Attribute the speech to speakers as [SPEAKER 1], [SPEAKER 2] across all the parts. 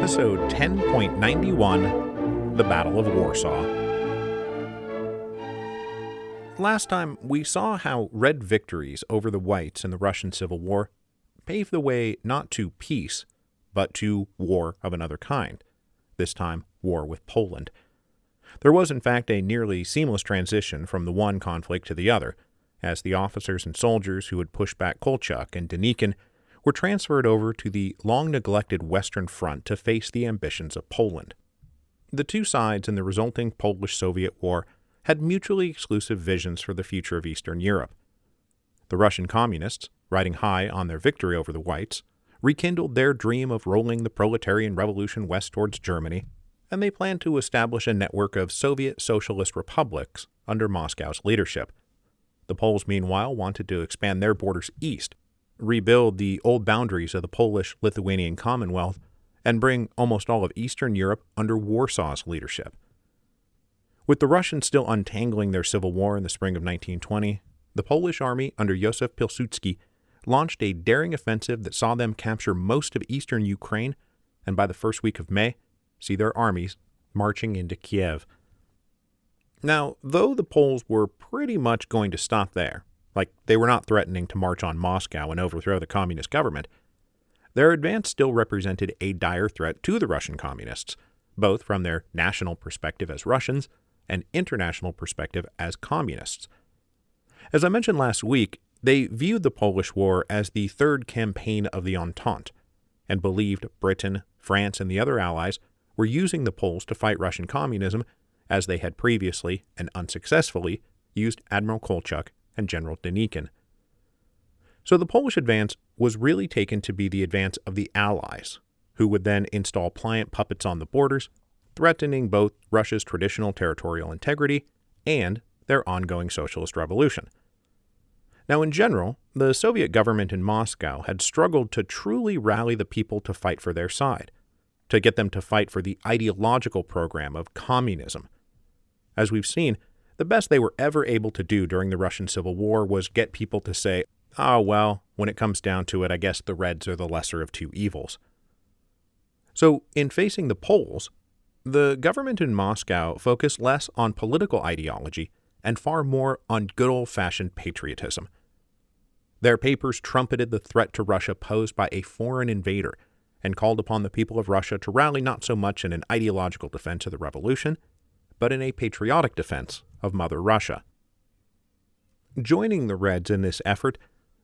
[SPEAKER 1] episode 10.91, The Battle of Warsaw. Last time, we saw how Red victories over the Whites in the Russian Civil War paved the way not to peace, but to war of another kind, this time war with Poland. There was in fact a nearly seamless transition from the one conflict to the other, as the officers and soldiers who had pushed back Kolchak and Duncan were transferred over to the long-neglected Western Front to face the ambitions of Poland. The two sides in the resulting Polish-Soviet War had mutually exclusive visions for the future of Eastern Europe. The Russian communists, riding high on their victory over the Whites, rekindled their dream of rolling the proletarian revolution west towards Germany, and they planned to establish a network of Soviet socialist republics under Moscow's leadership. The Poles, meanwhile, wanted to expand their borders east, rebuild the old boundaries of the Polish-Lithuanian Commonwealth, and bring almost all of Eastern Europe under Warsaw's leadership. With the Russians still untangling their civil war in the spring of 1920, the Polish army under Józef Pilsudski launched a daring offensive that saw them capture most of eastern Ukraine, and by the first week of May, see their armies marching into Kiev. Now, though the Poles were pretty much going to stop there, like they were not threatening to march on Moscow and overthrow the communist government, their advance still represented a dire threat to the Russian communists, both from their national perspective as Russians and international perspective as communists. As I mentioned last week, they viewed the Polish War as the third campaign of the Entente, and believed Britain, France, and the other allies were using the Poles to fight Russian communism as they had previously and unsuccessfully used Admiral Kolchak and General Duncan. So the Polish advance was really taken to be the advance of the Allies, who would then install pliant puppets on the borders, threatening both Russia's traditional territorial integrity and their ongoing socialist revolution. Now, in general, the Soviet government in Moscow had struggled to truly rally the people to fight for their side, to get them to fight for the ideological program of communism. As we've seen, the best they were ever able to do during the Russian Civil War was get people to say, "Oh, well, when it comes down to it, I guess the Reds are the lesser of two evils." So, in facing the Poles, the government in Moscow focused less on political ideology and far more on good old-fashioned patriotism. Their papers trumpeted the threat to Russia posed by a foreign invader and called upon the people of Russia to rally not so much in an ideological defense of the revolution, but in a patriotic defense of Mother Russia. Joining the Reds in this effort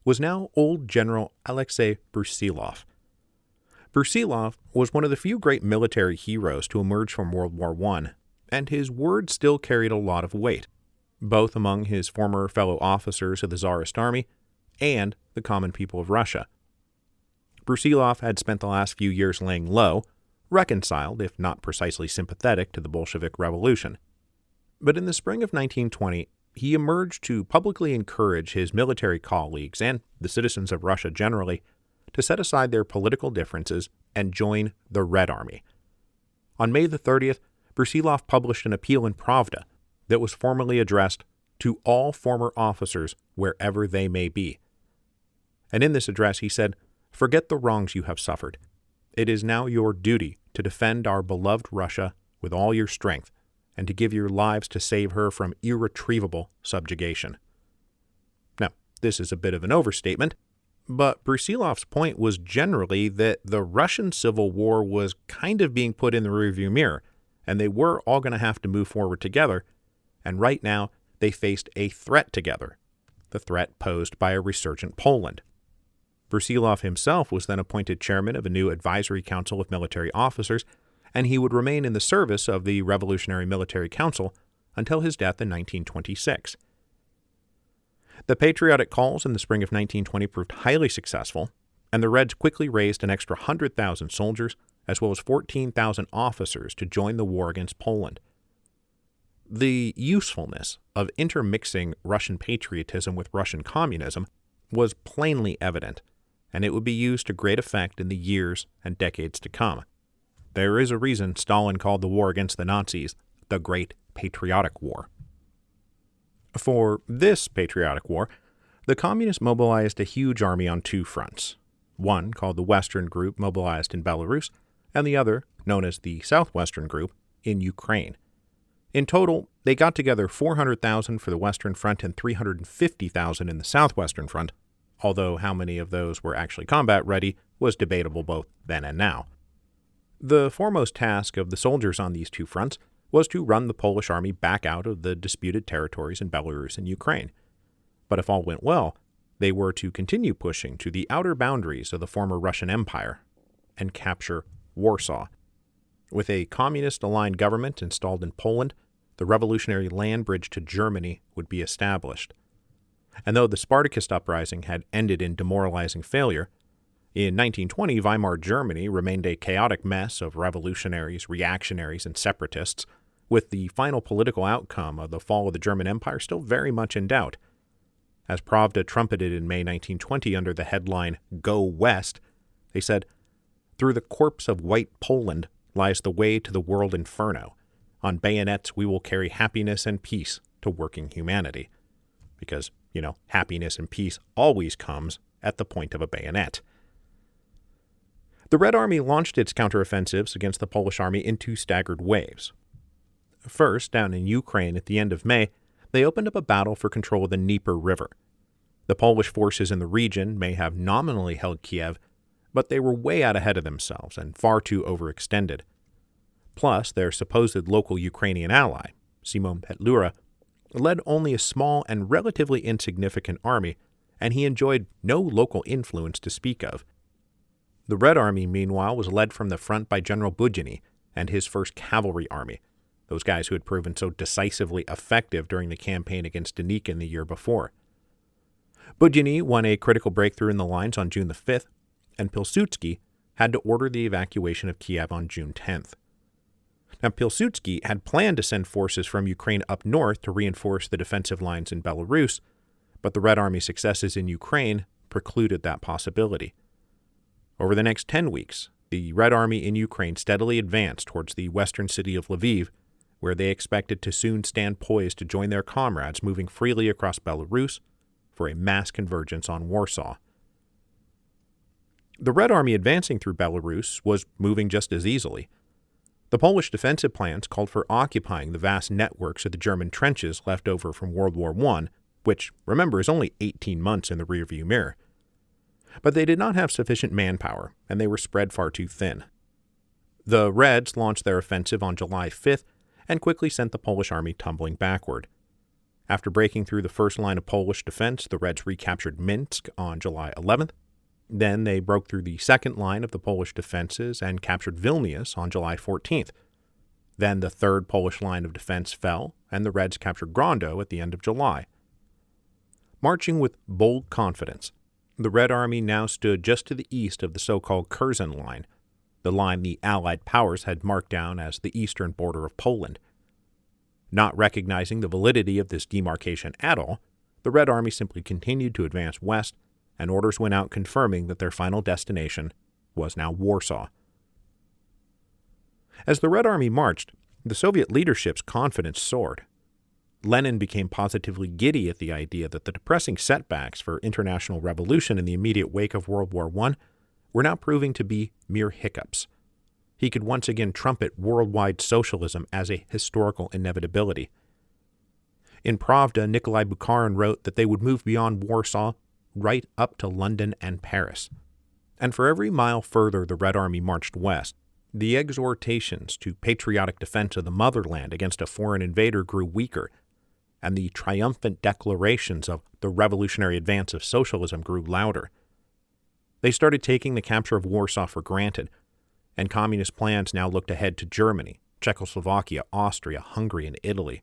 [SPEAKER 1] was now old General Alexei Brusilov. Brusilov was one of the few great military heroes to emerge from World War I, and his word still carried a lot of weight, both among his former fellow officers of the Tsarist army and the common people of Russia. Brusilov had spent the last few years laying low, reconciled, if not precisely sympathetic, to the Bolshevik Revolution. But in the spring of 1920, he emerged to publicly encourage his military colleagues and the citizens of Russia generally to set aside their political differences and join the Red Army. On May the 30th, Brusilov published an appeal in Pravda that was formally addressed to all former officers wherever they may be. And in this address he said, "Forget the wrongs you have suffered. It is now your duty to defend our beloved Russia with all your strength and to give your lives to save her from irretrievable subjugation." Now, this is a bit of an overstatement, but Brusilov's point was generally that the Russian Civil War was kind of being put in the rearview mirror, and they were all going to have to move forward together, and right now they faced a threat together, the threat posed by a resurgent Poland. Brusilov himself was then appointed chairman of a new advisory council of military officers, and he would remain in the service of the Revolutionary Military Council until his death in 1926. The patriotic calls in the spring of 1920 proved highly successful, and the Reds quickly raised an extra 100,000 soldiers as well as 14,000 officers to join the war against Poland. The usefulness of intermixing Russian patriotism with Russian communism was plainly evident, and it would be used to great effect in the years and decades to come. There is a reason Stalin called the war against the Nazis the Great Patriotic War. For this patriotic war, the communists mobilized a huge army on two fronts, one called the Western Group mobilized in Belarus, and the other known as the Southwestern Group, in Ukraine. In total, they got together 400,000 for the Western Front and 350,000 in the Southwestern Front, although how many of those were actually combat-ready was debatable both then and now. The foremost task of the soldiers on these two fronts was to run the Polish army back out of the disputed territories in Belarus and Ukraine. But if all went well, they were to continue pushing to the outer boundaries of the former Russian Empire and capture Warsaw. With a communist-aligned government installed in Poland, the revolutionary land bridge to Germany would be established. And though the Spartacist uprising had ended in demoralizing failure, in 1920 Weimar Germany remained a chaotic mess of revolutionaries, reactionaries, and separatists, with the final political outcome of the fall of the German Empire still very much in doubt. As Pravda trumpeted in May 1920 under the headline, "Go West," they said, "Through the corpse of white Poland lies the way to the world inferno. On bayonets we will carry happiness and peace to working humanity." Because, happiness and peace always comes at the point of a bayonet. The Red Army launched its counteroffensives against the Polish army in two staggered waves. First, down in Ukraine at the end of May, they opened up a battle for control of the Dnieper River. The Polish forces in the region may have nominally held Kiev, but they were way out ahead of themselves and far too overextended. Plus, their supposed local Ukrainian ally, Szymon Petlura, led only a small and relatively insignificant army, and he enjoyed no local influence to speak of. The Red Army, meanwhile, was led from the front by General Budyny and his 1st Cavalry Army, those guys who had proven so decisively effective during the campaign against Duncan the year before. Budyny won a critical breakthrough in the lines on June the 5th, and Pilsudski had to order the evacuation of Kiev on June 10th. Now, Pilsudski had planned to send forces from Ukraine up north to reinforce the defensive lines in Belarus, but the Red Army's successes in Ukraine precluded that possibility. Over the next 10 weeks, the Red Army in Ukraine steadily advanced towards the western city of Lviv, where they expected to soon stand poised to join their comrades moving freely across Belarus for a mass convergence on Warsaw. The Red Army advancing through Belarus was moving just as easily. The Polish defensive plans called for occupying the vast networks of the German trenches left over from World War I, which, remember, is only 18 months in the rearview mirror. But they did not have sufficient manpower, and they were spread far too thin. The Reds launched their offensive on July 5th and quickly sent the Polish army tumbling backward. After breaking through the first line of Polish defense, the Reds recaptured Minsk on July 11th. Then they broke through the second line of the Polish defenses and captured Vilnius on July 14th. Then the third Polish line of defense fell, and the Reds captured Grondo at the end of July. Marching with bold confidence, the Red Army now stood just to the east of the so-called Curzon Line, the line the Allied powers had marked down as the eastern border of Poland. Not recognizing the validity of this demarcation at all, the Red Army simply continued to advance west, and orders went out confirming that their final destination was now Warsaw. As the Red Army marched, the Soviet leadership's confidence soared. Lenin became positively giddy at the idea that the depressing setbacks for international revolution in the immediate wake of World War I were now proving to be mere hiccups. He could once again trumpet worldwide socialism as a historical inevitability. In Pravda, Nikolai Bukharin wrote that they would move beyond Warsaw right up to London and Paris. And for every mile further the Red Army marched west, the exhortations to patriotic defense of the motherland against a foreign invader grew weaker, and the triumphant declarations of the revolutionary advance of socialism grew louder. They started taking the capture of Warsaw for granted, and communist plans now looked ahead to Germany, Czechoslovakia, Austria, Hungary, and Italy.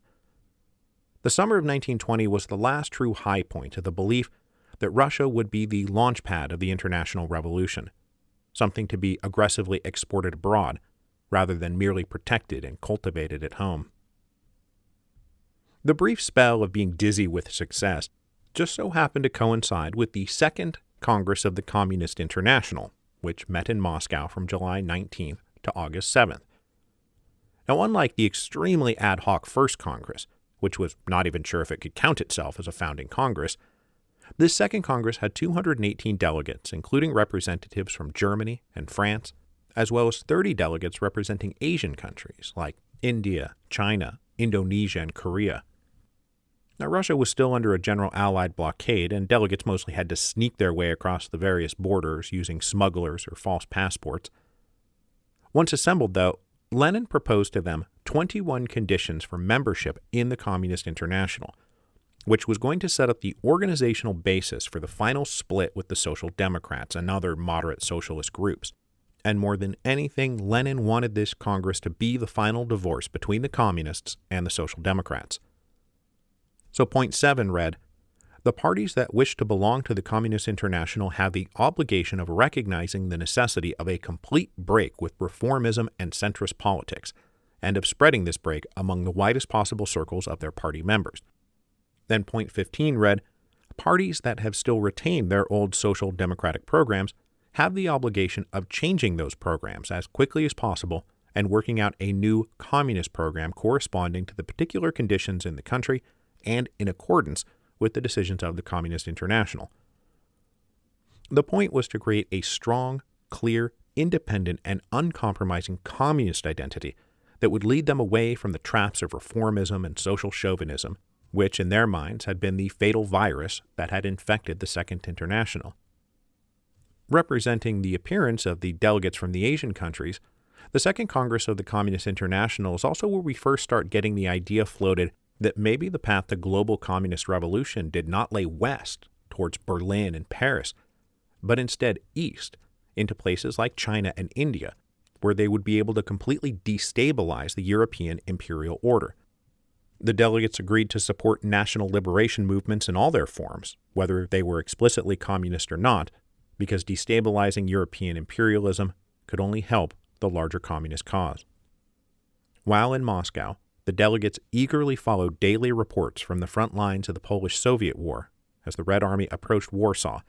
[SPEAKER 1] The summer of 1920 was the last true high point of the belief that Russia would be the launchpad of the international revolution, something to be aggressively exported abroad rather than merely protected and cultivated at home. The brief spell of being dizzy with success just so happened to coincide with the Second Congress of the Communist International, which met in Moscow from July 19th to August 7th. Now, unlike the extremely ad hoc First Congress, which was not even sure if it could count itself as a founding Congress, this Second Congress had 218 delegates, including representatives from Germany and France, as well as 30 delegates representing Asian countries like India, China, Indonesia, and Korea. Now, Russia was still under a general Allied blockade, and delegates mostly had to sneak their way across the various borders using smugglers or false passports. Once assembled, though, Lenin proposed to them 21 conditions for membership in the Communist International, which was going to set up the organizational basis for the final split with the Social Democrats and other moderate socialist groups. And more than anything, Lenin wanted this Congress to be the final divorce between the Communists and the Social Democrats. So point 7 read, "The parties that wish to belong to the Communist International have the obligation of recognizing the necessity of a complete break with reformism and centrist politics, and of spreading this break among the widest possible circles of their party members." Then point 15 read, "Parties that have still retained their old social democratic programs have the obligation of changing those programs as quickly as possible and working out a new communist program corresponding to the particular conditions in the country and in accordance with the decisions of the Communist International." The point was to create a strong, clear, independent, and uncompromising communist identity that would lead them away from the traps of reformism and social chauvinism, which in their minds had been the fatal virus that had infected the Second International. Representing the appearance of the delegates from the Asian countries, the Second Congress of the Communist International is also where we first start getting the idea floated that maybe the path to global communist revolution did not lay west towards Berlin and Paris, but instead east into places like China and India, where they would be able to completely destabilize the European imperial order. The delegates agreed to support national liberation movements in all their forms, whether they were explicitly communist or not, because destabilizing European imperialism could only help the larger communist cause. While in Moscow, the delegates eagerly followed daily reports from the front lines of the Polish-Soviet War as the Red Army approached Warsaw.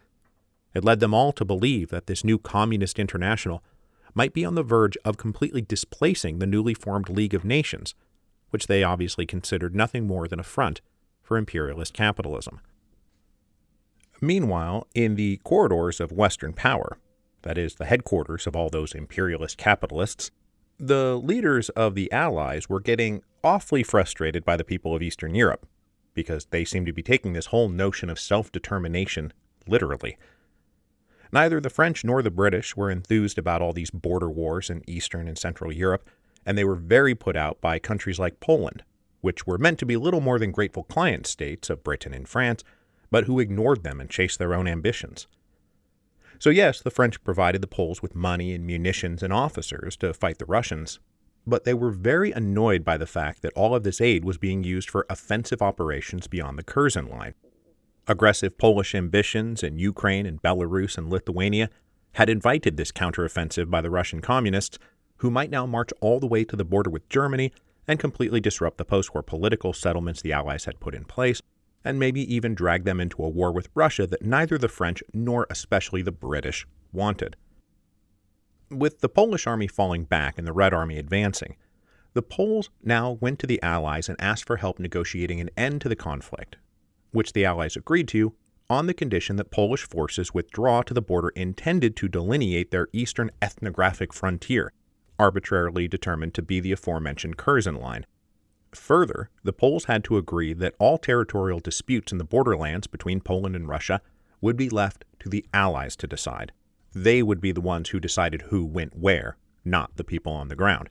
[SPEAKER 1] It led them all to believe that this new Communist International might be on the verge of completely displacing the newly formed League of Nations, which they obviously considered nothing more than a front for imperialist capitalism. Meanwhile, in the corridors of Western power, that is, the headquarters of all those imperialist capitalists, the leaders of the Allies were getting awfully frustrated by the people of Eastern Europe, because they seemed to be taking this whole notion of self-determination literally. Neither the French nor the British were enthused about all these border wars in Eastern and Central Europe, and they were very put out by countries like Poland, which were meant to be little more than grateful client states of Britain and France, but who ignored them and chased their own ambitions. So yes, the French provided the Poles with money and munitions and officers to fight the Russians, but they were very annoyed by the fact that all of this aid was being used for offensive operations beyond the Curzon line. Aggressive Polish ambitions in Ukraine and Belarus and Lithuania had invited this counteroffensive by the Russian communists, who might now march all the way to the border with Germany and completely disrupt the post-war political settlements the Allies had put in place, and maybe even drag them into a war with Russia that neither the French nor especially the British wanted. With the Polish army falling back and the Red Army advancing, the Poles now went to the Allies and asked for help negotiating an end to the conflict, which the Allies agreed to on the condition that Polish forces withdraw to the border intended to delineate their eastern ethnographic frontier, arbitrarily determined to be the aforementioned Curzon line. Further, the Poles had to agree that all territorial disputes in the borderlands between Poland and Russia would be left to the Allies to decide. They would be the ones who decided who went where, not the people on the ground.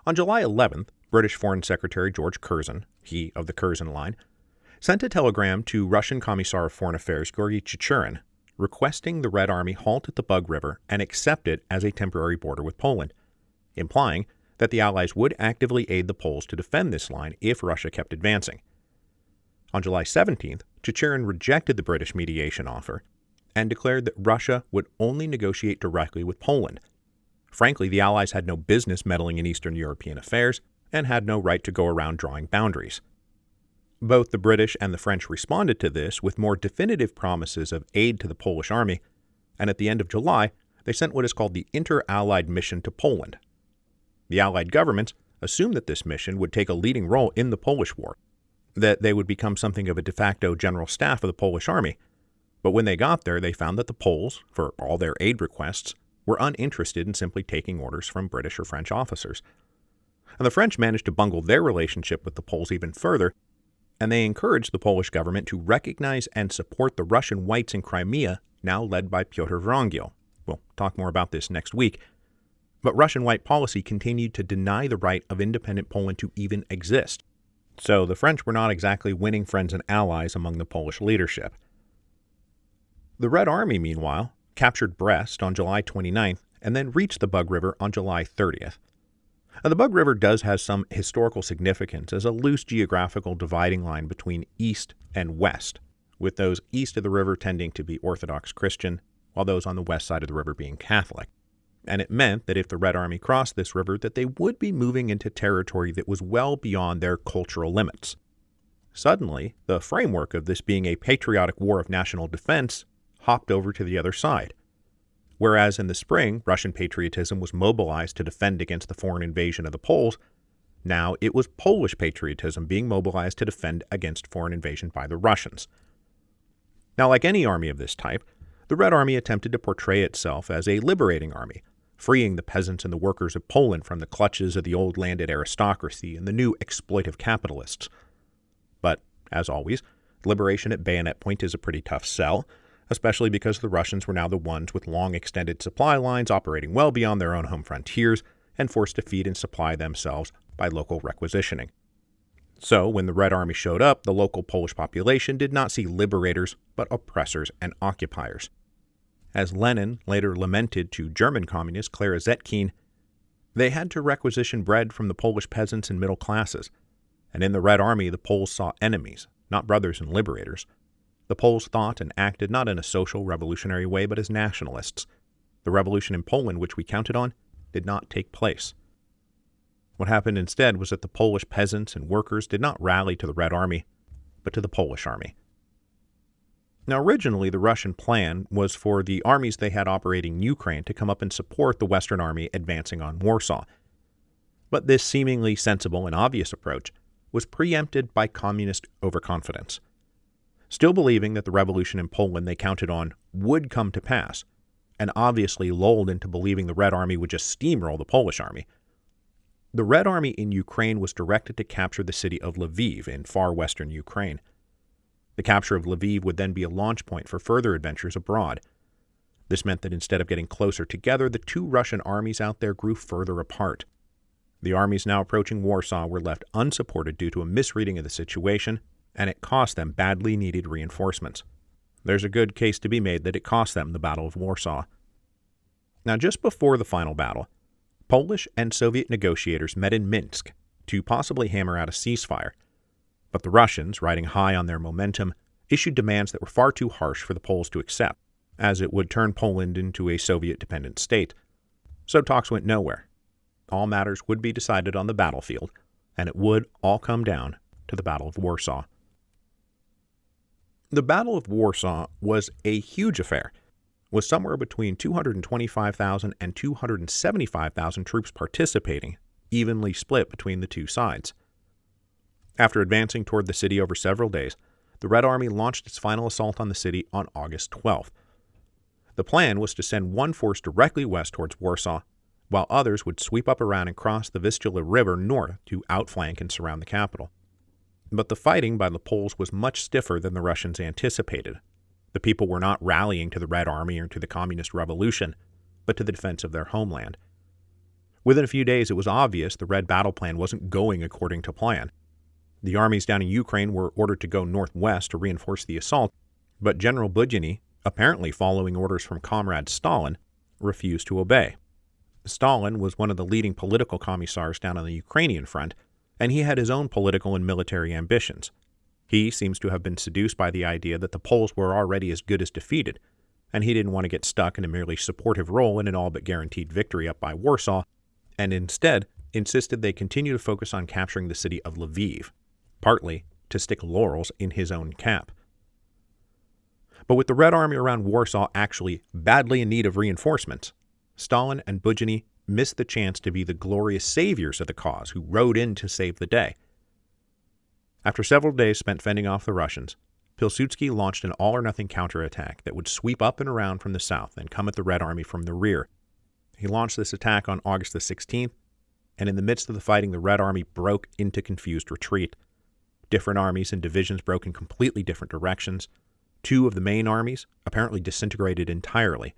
[SPEAKER 1] On July 11th, British Foreign Secretary George Curzon, he of the Curzon Line, sent a telegram to Russian Commissar of Foreign Affairs Georgy Chicherin, requesting the Red Army halt at the Bug River and accept it as a temporary border with Poland, implying that the Allies would actively aid the Poles to defend this line if Russia kept advancing. On July 17th, Chicherin rejected the British mediation offer and declared that Russia would only negotiate directly with Poland. Frankly, the Allies had no business meddling in Eastern European affairs and had no right to go around drawing boundaries. Both the British and the French responded to this with more definitive promises of aid to the Polish army, and at the end of July, they sent what is called the Inter-Allied Mission to Poland. The Allied governments assumed that this mission would take a leading role in the Polish War, that they would become something of a de facto general staff of the Polish army. But when they got there, they found that the Poles, for all their aid requests, were uninterested in simply taking orders from British or French officers. And the French managed to bungle their relationship with the Poles even further, and they encouraged the Polish government to recognize and support the Russian whites in Crimea, now led by Piotr Wrangel. We'll talk more about this next week. But Russian white policy continued to deny the right of independent Poland to even exist. So the French were not exactly winning friends and allies among the Polish leadership. The Red Army, meanwhile, captured Brest on July 29th and then reached the Bug River on July 30th. Now, the Bug River does have some historical significance as a loose geographical dividing line between east and west, with those east of the river tending to be Orthodox Christian, while those on the west side of the river being Catholic. And it meant that if the Red Army crossed this river, that they would be moving into territory that was well beyond their cultural limits. Suddenly, the framework of this being a patriotic war of national defense hopped over to the other side. Whereas in the spring, Russian patriotism was mobilized to defend against the foreign invasion of the Poles, now it was Polish patriotism being mobilized to defend against foreign invasion by the Russians. Now, like any army of this type, the Red Army attempted to portray itself as a liberating army, freeing the peasants and the workers of Poland from the clutches of the old landed aristocracy and the new exploitive capitalists. But, as always, liberation at bayonet point is a pretty tough sell, especially because the Russians were now the ones with long extended supply lines operating well beyond their own home frontiers and forced to feed and supply themselves by local requisitioning. So, when the Red Army showed up, the local Polish population did not see liberators, but oppressors and occupiers. As Lenin later lamented to German communist Clara Zetkin, they had to requisition bread from the Polish peasants and middle classes, and in the Red Army the Poles saw enemies, not brothers and liberators. The Poles thought and acted not in a social revolutionary way, but as nationalists. The revolution in Poland, which we counted on, did not take place. What happened instead was that the Polish peasants and workers did not rally to the Red Army, but to the Polish army. Now, originally, the Russian plan was for the armies they had operating in Ukraine to come up and support the Western Army advancing on Warsaw. But this seemingly sensible and obvious approach was preempted by communist overconfidence. Still believing that the revolution in Poland they counted on would come to pass, and obviously lulled into believing the Red Army would just steamroll the Polish army, the Red Army in Ukraine was directed to capture the city of Lviv in far western Ukraine. The capture of Lviv would then be a launch point for further adventures abroad. This meant that instead of getting closer together, the two Russian armies out there grew further apart. The armies now approaching Warsaw were left unsupported due to a misreading of the situation, and it cost them badly needed reinforcements. There's a good case to be made that it cost them the Battle of Warsaw. Now, just before the final battle, Polish and Soviet negotiators met in Minsk to possibly hammer out a ceasefire. But the Russians, riding high on their momentum, issued demands that were far too harsh for the Poles to accept, as it would turn Poland into a Soviet-dependent state. So talks went nowhere. All matters would be decided on the battlefield, and it would all come down to the Battle of Warsaw. The Battle of Warsaw was a huge affair, with somewhere between 225,000 and 275,000 troops participating, evenly split between the two sides. After advancing toward the city over several days, the Red Army launched its final assault on the city on August 12th. The plan was to send one force directly west towards Warsaw, while others would sweep up around and cross the Vistula River north to outflank and surround the capital. But the fighting by the Poles was much stiffer than the Russians anticipated. The people were not rallying to the Red Army or to the Communist Revolution, but to the defense of their homeland. Within a few days, it was obvious the Red battle plan wasn't going according to plan. The armies down in Ukraine were ordered to go northwest to reinforce the assault, but General Budyny, apparently following orders from Comrade Stalin, refused to obey. Stalin was one of the leading political commissars down on the Ukrainian front, and he had his own political and military ambitions. He seems to have been seduced by the idea that the Poles were already as good as defeated, and he didn't want to get stuck in a merely supportive role in an all but guaranteed victory up by Warsaw, and instead insisted they continue to focus on capturing the city of Lviv, partly to stick laurels in his own cap. But with the Red Army around Warsaw actually badly in need of reinforcements, Stalin and Budyny missed the chance to be the glorious saviors of the cause who rode in to save the day. After several days spent fending off the Russians, Pilsudski launched an all-or-nothing counterattack that would sweep up and around from the south and come at the Red Army from the rear, He launched this attack on August the 16th, and in the midst of the fighting, the Red Army broke into confused retreat. Different armies and divisions broke in completely different directions. Two of the main armies apparently disintegrated entirely.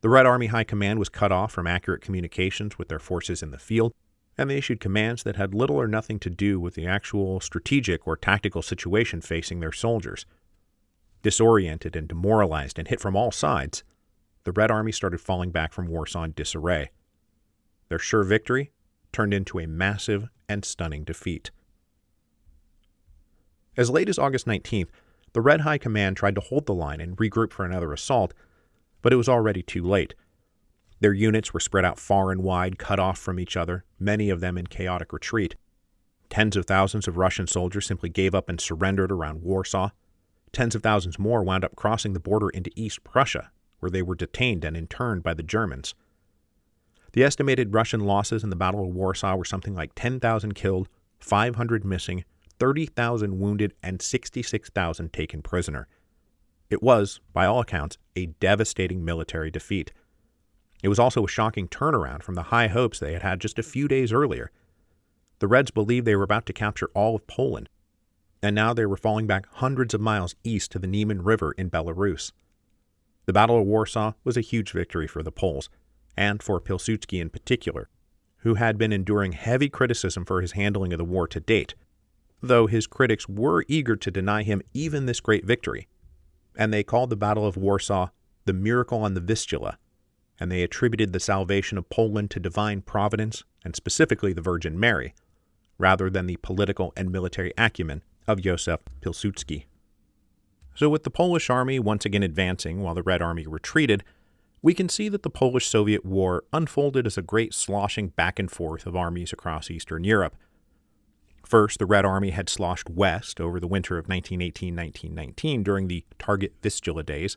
[SPEAKER 1] The Red Army High Command was cut off from accurate communications with their forces in the field, and they issued commands that had little or nothing to do with the actual strategic or tactical situation facing their soldiers. Disoriented and demoralized and hit from all sides, the Red Army started falling back from Warsaw in disarray. Their sure victory turned into a massive and stunning defeat. As late as August 19th, the Red High Command tried to hold the line and regroup for another assault, but it was already too late. Their units were spread out far and wide, cut off from each other, many of them in chaotic retreat. Tens of thousands of Russian soldiers simply gave up and surrendered around Warsaw. Tens of thousands more wound up crossing the border into East Prussia, where they were detained and interned by the Germans. The estimated Russian losses in the Battle of Warsaw were something like 10,000 killed, 500 missing, 30,000 wounded, and 66,000 taken prisoner. It was, by all accounts, a devastating military defeat. It was also a shocking turnaround from the high hopes they had had just a few days earlier. The Reds believed they were about to capture all of Poland, and now they were falling back hundreds of miles east to the Niemen River in Belarus. The Battle of Warsaw was a huge victory for the Poles, and for Pilsudski in particular, who had been enduring heavy criticism for his handling of the war to date, though his critics were eager to deny him even this great victory, and they called the Battle of Warsaw the miracle on the Vistula, and they attributed the salvation of Poland to divine providence, and specifically the Virgin Mary, rather than the political and military acumen of Józef Pilsudski. So with the Polish army once again advancing while the Red Army retreated, we can see that the Polish-Soviet War unfolded as a great sloshing back and forth of armies across Eastern Europe. First, the Red Army had sloshed west over the winter of 1918-1919 during the Target Vistula days.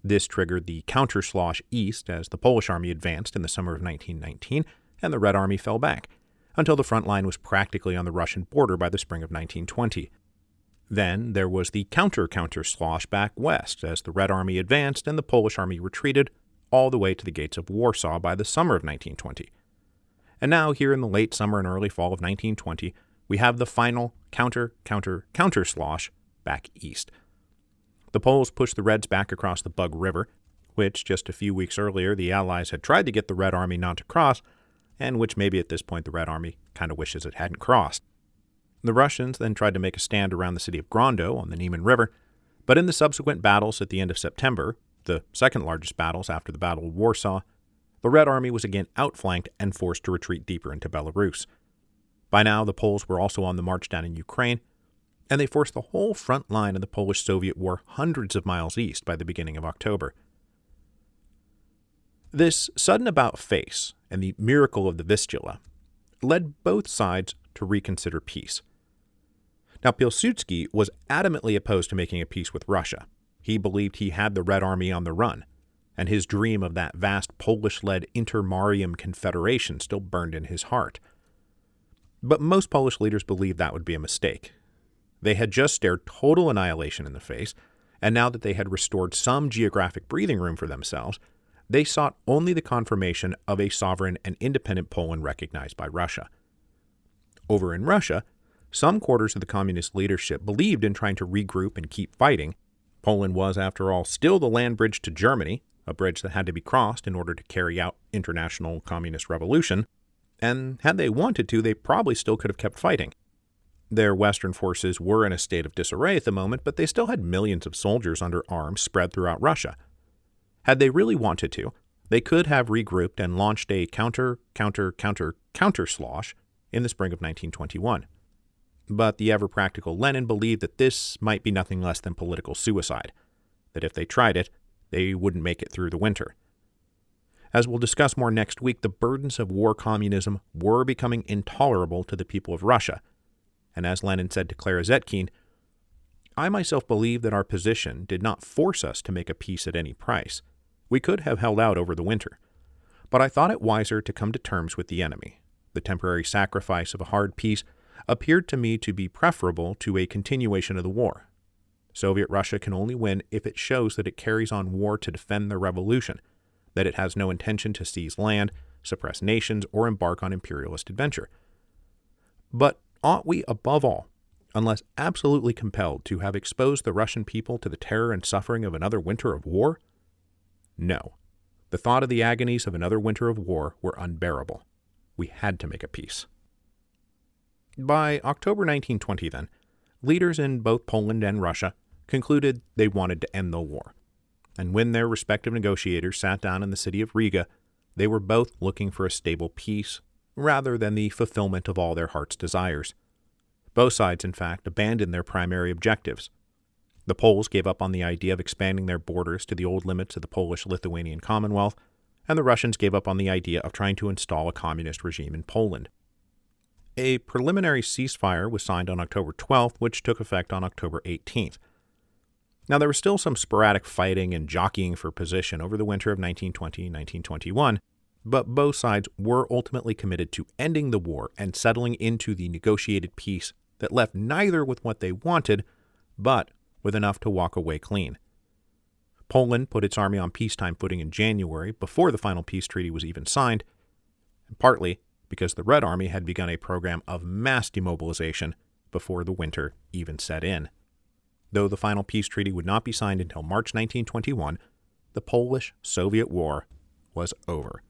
[SPEAKER 1] This triggered the counter-slosh east as the Polish army advanced in the summer of 1919, and the Red Army fell back, until the front line was practically on the Russian border by the spring of 1920. Then there was the counter-slosh back west as the Red Army advanced and the Polish army retreated all the way to the gates of Warsaw by the summer of 1920. And now, here in the late summer and early fall of 1920, we have the final counter-slosh back east. The Poles pushed the Reds back across the Bug River, which just a few weeks earlier the Allies had tried to get the Red Army not to cross, and which maybe at this point the Red Army kind of wishes it hadn't crossed. The Russians then tried to make a stand around the city of Grondo on the Niemen River, but in the subsequent battles at the end of September, the second largest battles after the Battle of Warsaw, the Red Army was again outflanked and forced to retreat deeper into Belarus. By now, the Poles were also on the march down in Ukraine, and they forced the whole front line of the Polish-Soviet War hundreds of miles east by the beginning of October. This sudden about-face and the miracle of the Vistula led both sides to reconsider peace. Now, Pilsudski was adamantly opposed to making a peace with Russia. He believed he had the Red Army on the run, and his dream of that vast Polish-led Intermarium Confederation still burned in his heart. But most Polish leaders believed that would be a mistake. They had just stared total annihilation in the face, and now that they had restored some geographic breathing room for themselves, they sought only the confirmation of a sovereign and independent Poland recognized by Russia. Over in Russia, some quarters of the communist leadership believed in trying to regroup and keep fighting. Poland was, after all, still the land bridge to Germany, a bridge that had to be crossed in order to carry out international communist revolution, and had they wanted to, they probably still could have kept fighting. Their Western forces were in a state of disarray at the moment, but they still had millions of soldiers under arms spread throughout Russia. Had they really wanted to, they could have regrouped and launched a counter-slosh in the spring of 1921. But the ever-practical Lenin believed that this might be nothing less than political suicide, that if they tried it, they wouldn't make it through the winter. As we'll discuss more next week, the burdens of war communism were becoming intolerable to the people of Russia, and as Lenin said to Clara Zetkin, "I myself believe that our position did not force us to make a peace at any price. We could have held out over the winter, but I thought it wiser to come to terms with the enemy. The temporary sacrifice of a hard peace appeared to me to be preferable to a continuation of the war. Soviet Russia can only win if it shows that it carries on war to defend the revolution, that it has no intention to seize land, suppress nations, or embark on imperialist adventure. But ought we, above all, unless absolutely compelled, to have exposed the Russian people to the terror and suffering of another winter of war? No. The thought of the agonies of another winter of war were unbearable. We had to make a peace. By October 1920, then, leaders in both Poland and Russia concluded they wanted to end the war. And when their respective negotiators sat down in the city of Riga, they were both looking for a stable peace rather than the fulfillment of all their heart's desires. Both sides, in fact, abandoned their primary objectives. The Poles gave up on the idea of expanding their borders to the old limits of the Polish-Lithuanian Commonwealth, and the Russians gave up on the idea of trying to install a communist regime in Poland. A preliminary ceasefire was signed on October 12th, which took effect on October 18th. Now, there was still some sporadic fighting and jockeying for position over the winter of 1920-1921, but both sides were ultimately committed to ending the war and settling into the negotiated peace that left neither with what they wanted, but with enough to walk away clean. Poland put its army on peacetime footing in January, before the final peace treaty was even signed, and partly because the Red Army had begun a program of mass demobilization before the winter even set in. Though the final peace treaty would not be signed until March 1921, the Polish-Soviet War was over.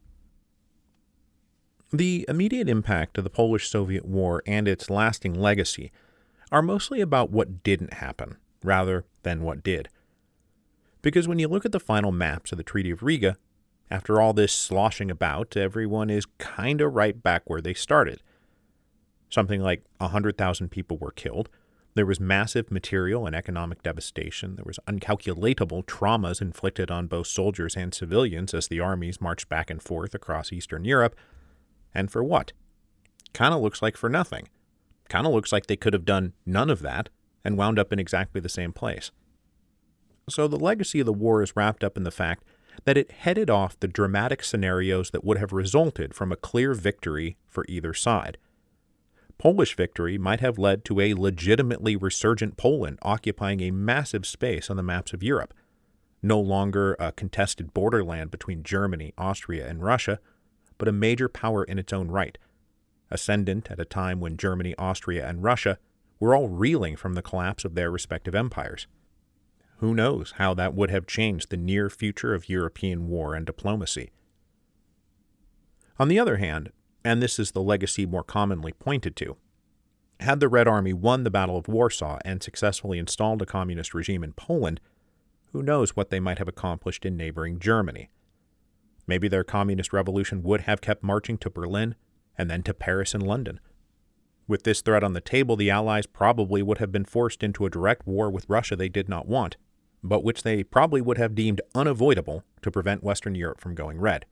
[SPEAKER 1] The immediate impact of the Polish-Soviet War and its lasting legacy are mostly about what didn't happen, rather than what did. Because when you look at the final maps of the Treaty of Riga, after all this sloshing about, everyone is kind of right back where they started. Something like 100,000 people were killed. There was massive material and economic devastation. There was uncalculatable traumas inflicted on both soldiers and civilians as the armies marched back and forth across Eastern Europe. And for what? Kind of looks like for nothing. Kind of looks like they could have done none of that and wound up in exactly the same place. So the legacy of the war is wrapped up in the fact that it headed off the dramatic scenarios that would have resulted from a clear victory for either side. Polish victory might have led to a legitimately resurgent Poland occupying a massive space on the maps of Europe, no longer a contested borderland between Germany, Austria, and Russia, but a major power in its own right, ascendant at a time when Germany, Austria, and Russia were all reeling from the collapse of their respective empires. Who knows how that would have changed the near future of European war and diplomacy. On the other hand, and this is the legacy more commonly pointed to, had the Red Army won the Battle of Warsaw and successfully installed a communist regime in Poland, who knows what they might have accomplished in neighboring Germany. Maybe their communist revolution would have kept marching to Berlin and then to Paris and London. With this threat on the table, the Allies probably would have been forced into a direct war with Russia they did not want, but which they probably would have deemed unavoidable to prevent Western Europe from going red.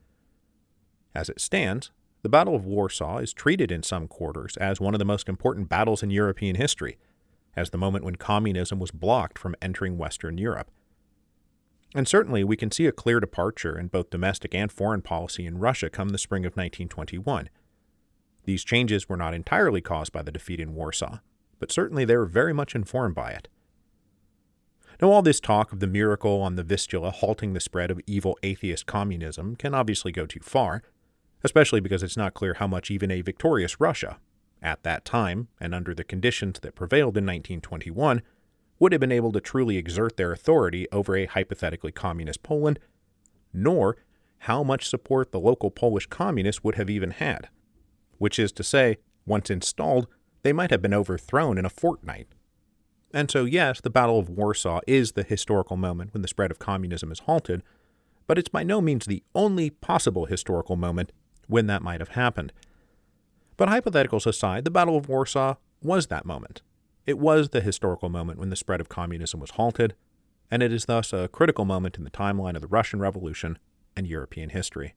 [SPEAKER 1] As it stands, the Battle of Warsaw is treated in some quarters as one of the most important battles in European history, as the moment when communism was blocked from entering Western Europe. And certainly we can see a clear departure in both domestic and foreign policy in Russia come the spring of 1921. These changes were not entirely caused by the defeat in Warsaw, but certainly they were very much informed by it. Now, all this talk of the miracle on the Vistula halting the spread of evil atheist communism can obviously go too far, especially because it's not clear how much even a victorious Russia, at that time and under the conditions that prevailed in 1921, would have been able to truly exert their authority over a hypothetically communist Poland, nor how much support the local Polish communists would have even had. Which is to say, once installed, they might have been overthrown in a fortnight. And so yes, the Battle of Warsaw is the historical moment when the spread of communism is halted, but it's by no means the only possible historical moment when that might have happened. But hypotheticals aside, the Battle of Warsaw was that moment. It was the historical moment when the spread of communism was halted, and it is thus a critical moment in the timeline of the Russian Revolution and European history.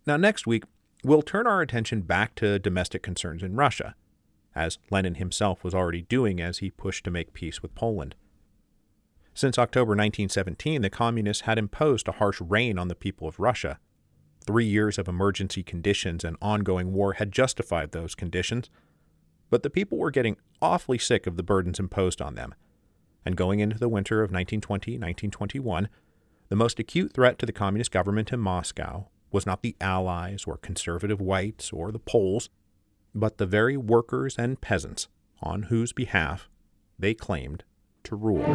[SPEAKER 1] Now, next week, we'll turn our attention back to domestic concerns in Russia, as Lenin himself was already doing as he pushed to make peace with Poland. Since October 1917, the communists had imposed a harsh reign on the people of Russia. 3 years of emergency conditions and ongoing war had justified those conditions, but the people were getting awfully sick of the burdens imposed on them, and going into the winter of 1920-1921, The most acute threat to the communist government in Moscow was not the Allies or conservative whites or the Poles, but the very workers and peasants on whose behalf they claimed to rule.